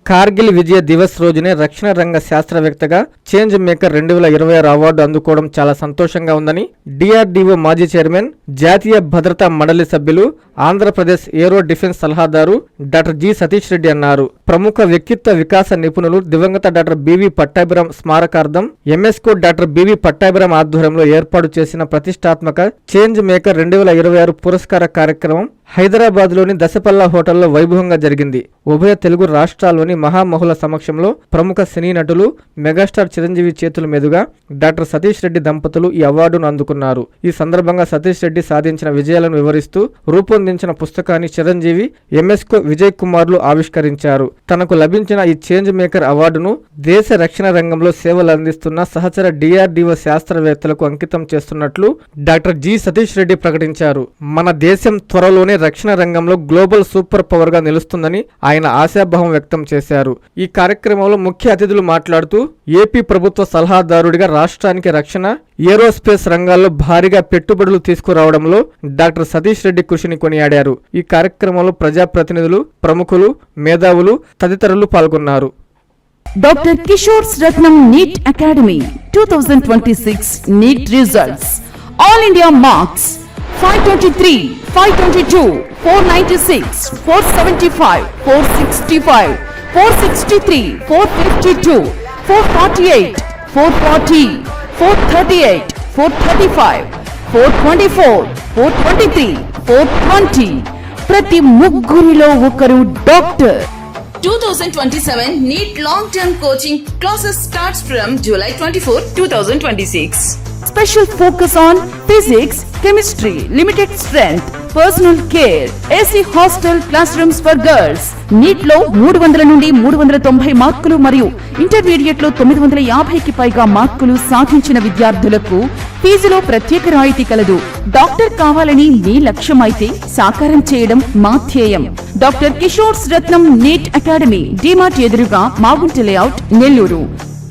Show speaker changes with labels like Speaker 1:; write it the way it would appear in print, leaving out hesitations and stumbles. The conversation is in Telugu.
Speaker 1: కార్గిల్ విజయ దివస్ రోజునే రక్షణ రంగ శాస్త్రవేత్తగా చేంజ్ మేకర్ 2026 అవార్డు అందుకోవడం చాలా సంతోషంగా ఉందని డిఆర్డీఓ మాజీ చైర్మన్, జాతీయ భద్రతా మండలి సభ్యులు, ఆంధ్రప్రదేశ్ ఏరో డిఫెన్స్ సలహాదారు డాక్టర్ జి సతీష్ రెడ్డి అన్నారు. ప్రముఖ వ్యక్తిత్వ వికాస నిపుణులు దివంగత డాక్టర్ బివి పట్టాభిరాం స్మారకార్థం ఎంఎస్కో డాక్టర్ బివి పట్టాభిరాం ఆధ్వర్యంలో ఏర్పాటు చేసిన ప్రతిష్టాత్మక చేంజ్ మేకర్ 2026 పురస్కార కార్యక్రమం హైదరాబాద్లోని దశపల్లా హోటల్లో వైభవంగా జరిగింది. ఉభయ తెలుగు రాష్ట్రాల్లోని మహామహుల సమక్షంలో ప్రముఖ సినీ నటులు మెగాస్టార్ చిరంజీవి చేతుల మీదుగా డాక్టర్ సతీష్ రెడ్డి దంపతులు ఈ అవార్డును అందుకున్నారు. ఈ సందర్భంగా సతీష్ రెడ్డి సాధించిన విజయాలను వివరిస్తూ రూపొందించిన పుస్తకాన్ని చిరంజీవి, ఎంఎస్కో విజయ్ కుమార్లు ఆవిష్కరించారు. తనకు లభించిన ఈ చేంజ్ మేకర్ అవార్డును దేశ రక్షణ రంగంలో సేవలు అందిస్తున్న సహచర డిఆర్డీఓ శాస్త్రవేత్తలకు అంకితం చేస్తున్నట్లు డాక్టర్ జి సతీష్ రెడ్డి ప్రకటించారు. మన దేశం త్వరలోనే రక్షణ రంగంలో గ్లోబల్ సూపర్ పవర్ గా నిలుస్తుందని ఆయన ఆశాభావం వ్యక్తం చేశారు. ఈ కార్యక్రమంలో ముఖ్య అతిథులు మాట్లాడుతూ ఏపీ ప్రభుత్వ సలహాదారుడిగా రాష్ట్రానికి రక్షణ, ఏరోస్పేస్ రంగాల్లో భారీగా పెట్టుబడులు తీసుకురావడంలో డాక్టర్ సతీష్ రెడ్డి కృషిని కొనియాడారు. ఈ కార్యక్రమంలో ప్రజాప్రతినిధులు, ప్రముఖులు, మేధావులు తదితరులు పాల్గొన్నారు.
Speaker 2: Doctor Kishore Ratnam NEET academy 2026 NEET results. All India marks 523, 522, 496, 475, 465, 463, 452, 448, 440, 438, 435, 424, 423, 420. ప్రతి ముగ్గురిలో ఒకరు doctor.
Speaker 3: 2027 NEET long-term coaching classes starts from July 24, 2026.
Speaker 2: Special focus on physics, chemistry, limited strength, personal care, AC hostel classrooms for girls. NEET లో 300 నుండి 390 మార్కులు మరియు ఇంటర్మీడియట్ లో 950కి పైగా మార్కులు సాధించిన విద్యార్థులకు ఫీజులో ప్రత్యేక రాయితీ కలదు. డాక్టర్ కావాలని మీ లక్ష్యం అయితే సాకారం చేయడం మా ధ్యేయం. Doctor Kishore Ratnam NEET academy, DMart ఎదురుగా, మాగుంట లేఅవుట్, నెల్లూరు.